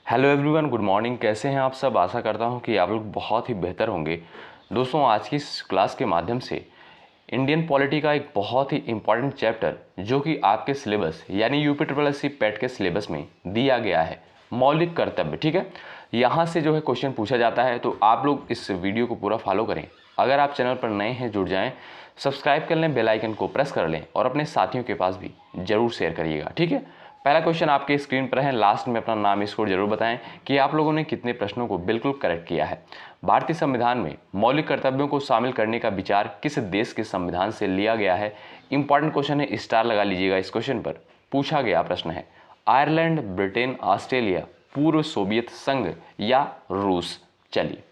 Hello everyone, good morning. कैसे हैं आप सब? आशा करता हूं कि आप लोग बहुत ही बेहतर होंगे। दोस्तों, आज की इस क्लास के माध्यम से इंडियन पॉलिटी का एक बहुत ही इंपॉर्टेंट चैप्टर जो कि आपके सिलेबस यानी यूपी ट्रिपल एस सी पेट के सिलेबस में दिया गया है, मौलिक कर्तव्य। ठीक है, यहाँ से जो है क्वेश्चन पूछा जाता है, तो आप लोग इस वीडियो को पूरा फॉलो करें। अगर आप चैनल पर नए हैं, जुड़ जाएं, सब्सक्राइब कर लें, बेल आइकन को प्रेस कर लें और अपने साथियों के पास भी जरूर शेयर करिएगा। ठीक है, पहला क्वेश्चन आपके स्क्रीन पर है। लास्ट में अपना नाम स्कोर जरूर बताएं कि आप लोगों ने कितने प्रश्नों को बिल्कुल करेक्ट किया है। भारतीय संविधान में मौलिक कर्तव्यों को शामिल करने का विचार किस देश के संविधान से लिया गया है? इंपॉर्टेंट क्वेश्चन है, स्टार लगा लीजिएगा इस क्वेश्चन पर। पूछा गया प्रश्न है आयरलैंड, ब्रिटेन, ऑस्ट्रेलिया, पूर्व सोवियत संघ या रूस। चलिए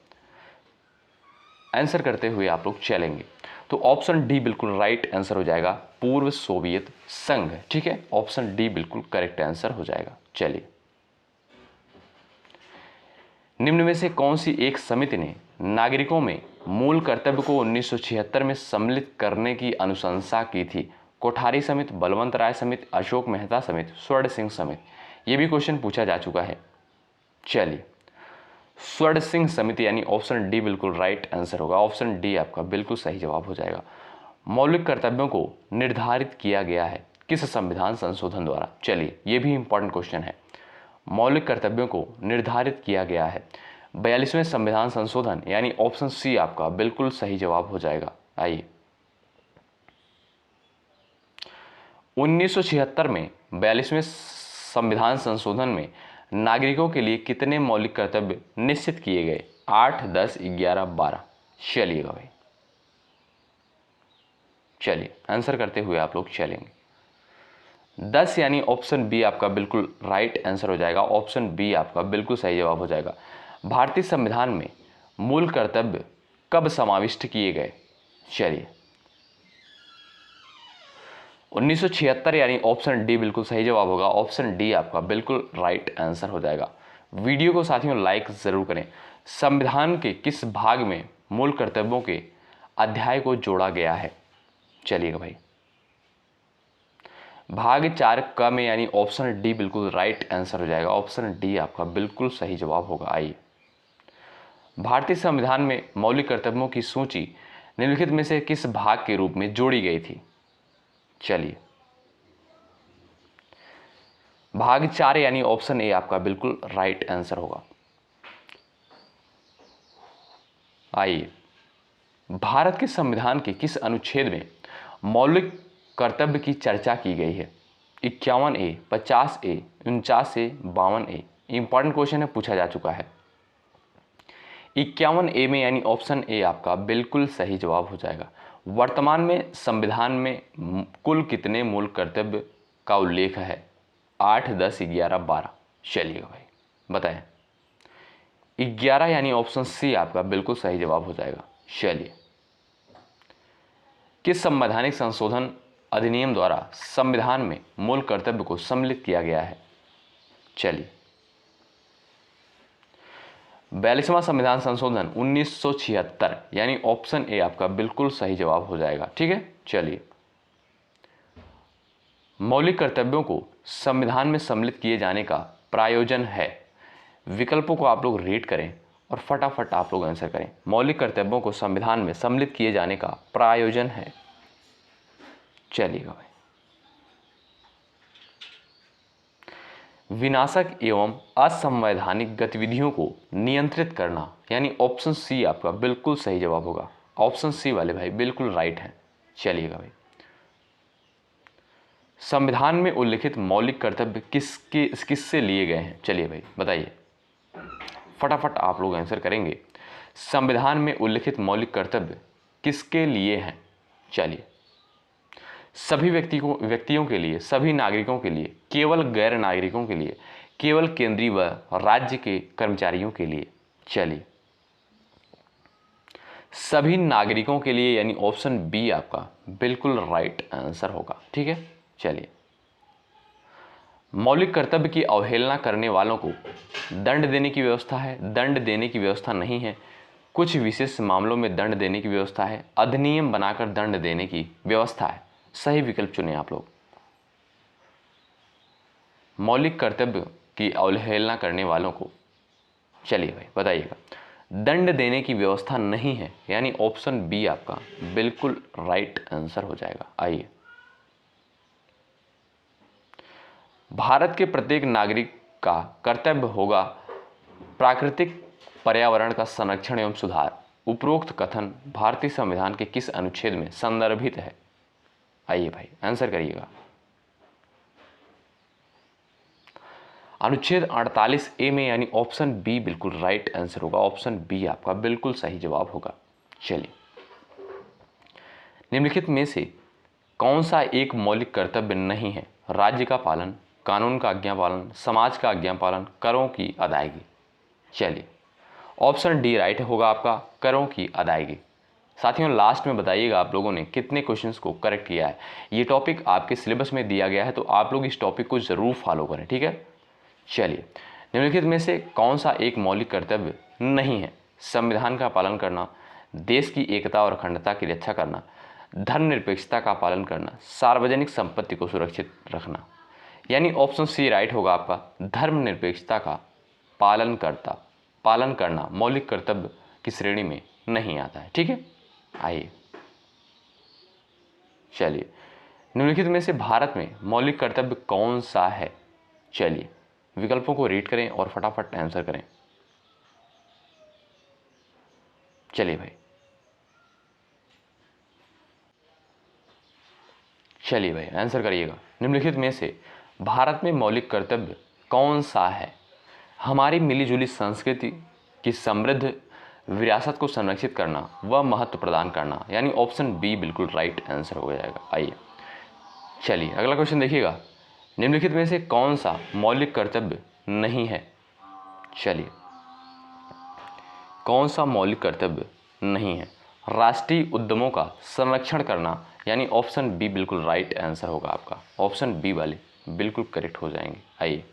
आंसर करते हुए आप लोग चलेंगे, तो ऑप्शन डी बिल्कुल राइट आंसर हो जाएगा, पूर्व सोवियत संघ। ठीक है, ऑप्शन डी बिल्कुल करेक्ट आंसर हो जाएगा। चलिए, निम्न में से कौन सी एक समिति ने नागरिकों में मूल कर्तव्य को 1976 में सम्मिलित करने की अनुशंसा की थी? कोठारी समिति, बलवंत राय समिति, अशोक मेहता समिति, स्वर्ण सिंह समिति। यह भी क्वेश्चन पूछा जा चुका है। चलिए, स्वर्ण सिंह समिति यानी ऑप्शन डी बिल्कुल राइट आंसर होगा। ऑप्शन डी आपका बिल्कुल सही जवाब हो जाएगा। मौलिक कर्तव्यों को निर्धारित किया गया है किस संविधान संशोधन द्वारा? चलिए, यह भी इंपॉर्टेंट क्वेश्चन है। मौलिक कर्तव्यों को निर्धारित किया गया है 42वें संविधान संशोधन यानी ऑप्शन सी आपका बिल्कुल सही जवाब हो जाएगा। आइए, 1976 में 42वें संविधान संशोधन में नागरिकों के लिए कितने मौलिक कर्तव्य निश्चित किए गए? 8, 10, 11, 12। चलिएगा भाई, चलिए आंसर करते हुए आप लोग चलेंगे। 10 यानी ऑप्शन बी आपका बिल्कुल राइट आंसर हो जाएगा। ऑप्शन बी आपका बिल्कुल सही जवाब हो जाएगा। भारतीय संविधान में मूल कर्तव्य कब समाविष्ट किए गए? चलिए, 1976 यानी ऑप्शन डी बिल्कुल सही जवाब होगा। ऑप्शन डी आपका बिल्कुल राइट आंसर हो जाएगा। वीडियो को साथियों लाइक जरूर करें। संविधान के किस भाग में मूल कर्तव्यों के अध्याय को जोड़ा गया है? चलिएगा भाई, भाग 4 क में यानी ऑप्शन डी बिल्कुल राइट आंसर हो जाएगा। ऑप्शन डी आपका बिल्कुल सही जवाब होगा। आइए, भारतीय संविधान में मौलिक कर्तव्यों की सूची निम्नलिखित में से किस भाग के रूप में जोड़ी गई थी? चलिए, भाग 4 यानी ऑप्शन ए आपका बिल्कुल राइट आंसर होगा। आइए, भारत के संविधान के किस अनुच्छेद में मौलिक कर्तव्य की चर्चा की गई है? 51A, 50A, 49A, 52A। Important question है, पूछा जा चुका है। 51A में यानी ऑप्शन ए आपका बिल्कुल सही जवाब हो जाएगा। वर्तमान में संविधान में कुल कितने मूल कर्तव्य का उल्लेख है? 8, 10, 11, 12। चलिएगा भाई, बताएं। 11 यानी ऑप्शन सी आपका बिल्कुल सही जवाब हो जाएगा। चलिए, किस संवैधानिक संशोधन अधिनियम द्वारा संविधान में मूल कर्तव्य को सम्मिलित किया गया है? चलिए, 42वां संविधान संशोधन 1976 यानी ऑप्शन ए आपका बिल्कुल सही जवाब हो जाएगा। ठीक है, चलिए, मौलिक कर्तव्यों को संविधान में सम्मिलित किए जाने का प्रायोजन है। विकल्पों को आप लोग रीड करें और फटाफट आप लोग आंसर करें। मौलिक कर्तव्यों को संविधान में सम्मिलित किए जाने का प्रायोजन है। चलिएगा भाई, विनाशक एवं असंवैधानिक गतिविधियों को नियंत्रित करना यानी ऑप्शन सी आपका बिल्कुल सही जवाब होगा। ऑप्शन सी वाले भाई बिल्कुल राइट है। चलिएगा भाई, संविधान में उल्लिखित मौलिक कर्तव्य किससे लिए गए हैं? चलिए भाई बताइए, फटाफट आप लोग आंसर करेंगे। संविधान में उल्लिखित मौलिक कर्तव्य किसके लिए हैं? चलिए, सभी व्यक्तियों के लिए, सभी नागरिकों के लिए, केवल गैर नागरिकों के लिए, केवल केंद्रीय व राज्य के कर्मचारियों के लिए। चलिए, सभी नागरिकों के लिए यानी ऑप्शन बी आपका बिल्कुल राइट आंसर होगा। ठीक है, चलिए, मौलिक कर्तव्य की अवहेलना करने वालों को दंड देने की व्यवस्था है? दंड देने की व्यवस्था नहीं है, कुछ विशेष मामलों में दंड देने की व्यवस्था है, अधिनियम बनाकर दंड देने की व्यवस्था है। सही विकल्प चुने आप लोग। मौलिक कर्तव्य की अवहेलना करने वालों को। चलिए भाई बताइएगा। दंड देने की व्यवस्था नहीं है, यानी ऑप्शन बी आपका बिल्कुल राइट आंसर हो जाएगा। आइए, भारत के प्रत्येक नागरिक का कर्तव्य होगा प्राकृतिक पर्यावरण का संरक्षण एवं सुधार। उपरोक्त कथन भारतीय संविधान के किस अनुच्छेद में संदर्भित है? आइए भाई आंसर करिएगा। अनुच्छेद 48 ए में, यानी ऑप्शन बी बिल्कुल राइट आंसर होगा। ऑप्शन बी आपका बिल्कुल सही जवाब होगा। चलिए, निम्नलिखित में से कौन सा एक मौलिक कर्तव्य नहीं है? राज्य का पालन, कानून का आज्ञा पालन, समाज का आज्ञा पालन, करों की अदायगी। चलिए, ऑप्शन डी राइट होगा आपका, करों की अदायगी। साथियों, लास्ट में बताइएगा आप लोगों ने कितने क्वेश्चंस को करेक्ट किया है। ये टॉपिक आपके सिलेबस में दिया गया है, तो आप लोग इस टॉपिक को जरूर फॉलो करें, ठीक है। चलिए, निम्नलिखित में से कौन सा एक मौलिक कर्तव्य नहीं है? संविधान का पालन करना, देश की एकता और अखंडता की रक्षा करना, धर्मनिरपेक्षता का पालन करना, सार्वजनिक संपत्ति को सुरक्षित रखना। यानी ऑप्शन सी राइट होगा आपका, धर्मनिरपेक्षता का पालन करना मौलिक कर्तव्य की श्रेणी में नहीं आता है, ठीक है। आइए, चलिए, निम्नलिखित में से भारत में मौलिक कर्तव्य कौन सा है? चलिए, विकल्पों को रीड करें और फटाफट आंसर करें। चलिए भाई, चलिए भाई आंसर करिएगा। निम्नलिखित में से भारत में मौलिक कर्तव्य कौन सा है? हमारी मिलीजुली संस्कृति की समृद्ध विरासत को संरक्षित करना व महत्व प्रदान करना। यानी ऑप्शन बी बिल्कुल राइट आंसर हो जाएगा। आइए, चलिए अगला क्वेश्चन देखिएगा। निम्नलिखित में से कौन सा मौलिक कर्तव्य नहीं है? चलिए, कौन सा मौलिक कर्तव्य नहीं है? राष्ट्रीय उद्यमों का संरक्षण करना। यानी ऑप्शन बी बिल्कुल राइट आंसर होगा आपका। ऑप्शन बी वाले बिल्कुल करेक्ट हो जाएंगे। आइए,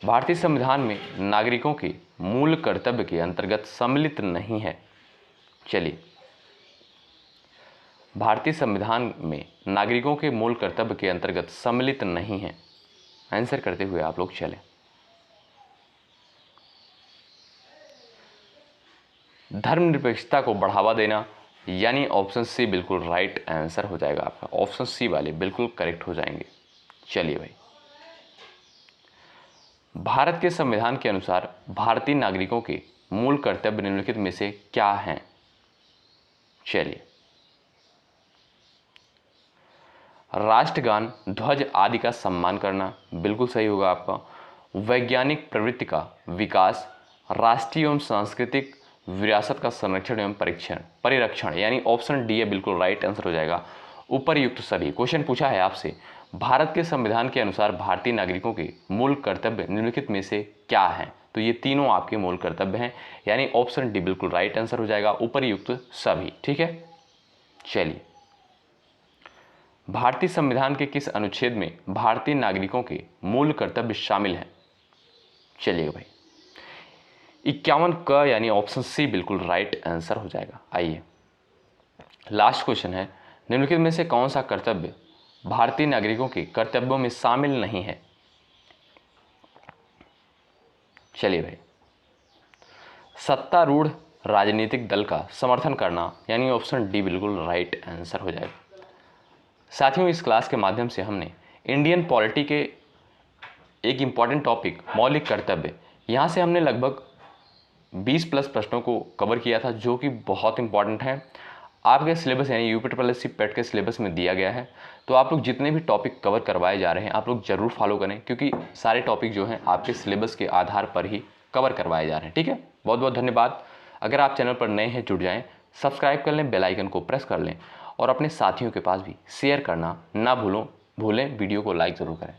भारतीय संविधान में नागरिकों के मूल कर्तव्य के अंतर्गत सम्मिलित नहीं है। चलिए, भारतीय संविधान में नागरिकों के मूल कर्तव्य के अंतर्गत सम्मिलित नहीं है। आंसर करते हुए आप लोग चलें। धर्मनिरपेक्षता को बढ़ावा देना, यानी ऑप्शन सी बिल्कुल राइट आंसर हो जाएगा आपका। ऑप्शन सी वाले बिल्कुल करेक्ट हो जाएंगे। चलिए भाई, भारत के संविधान के अनुसार भारतीय नागरिकों के मूल कर्तव्य निम्नलिखित में से क्या हैं? चलिए, राष्ट्रगान, ध्वज आदि का सम्मान करना, बिल्कुल सही होगा आपका। वैज्ञानिक प्रवृत्ति का विकास, राष्ट्रीय एवं सांस्कृतिक विरासत का संरक्षण एवं परिरक्षण। यानी ऑप्शन डी है बिल्कुल राइट आंसर हो जाएगा। उपरयुक्त सभी। क्वेश्चन पूछा है आपसे, भारत के संविधान के अनुसार भारतीय नागरिकों के मूल कर्तव्य निम्नलिखित में से क्या हैं? तो ये तीनों आपके मूल कर्तव्य हैं, यानी ऑप्शन डी बिल्कुल राइट आंसर हो जाएगा। उपरयुक्त सभी, ठीक है। चलिए, भारतीय संविधान के किस अनुच्छेद में भारतीय नागरिकों के मूल कर्तव्य शामिल हैं? चलिए भाई, 51 क, यानी ऑप्शन सी बिल्कुल राइट आंसर हो जाएगा। आइए, लास्ट क्वेश्चन है, निम्नलिखित में से कौन सा कर्तव्य भारतीय नागरिकों के कर्तव्यों में शामिल नहीं है? चलिए भाई, सत्तारूढ़ राजनीतिक दल का समर्थन करना। यानी ऑप्शन डी बिल्कुल राइट आंसर हो जाएगा। साथियों, इस क्लास के माध्यम से हमने इंडियन पॉलिटी के एक इम्पॉर्टेंट टॉपिक मौलिक कर्तव्य, यहाँ से हमने लगभग 20+ प्रश्नों को कवर किया था, जो कि बहुत इंपॉर्टेंट है। आपके सिलेबस यानी यूपीएससी पेट के सिलेबस में दिया गया है। तो आप लोग जितने भी टॉपिक कवर करवाए जा रहे हैं, आप लोग जरूर फॉलो करें, क्योंकि सारे टॉपिक जो हैं आपके सिलेबस के आधार पर ही कवर करवाए जा रहे हैं, ठीक है। बहुत बहुत धन्यवाद। अगर आप चैनल पर नए हैं, जुड़ जाएं, सब्सक्राइब कर लें, बेल आइकन को प्रेस कर लें और अपने साथियों के पास भी शेयर करना ना भूलें। वीडियो को लाइक ज़रूर करें।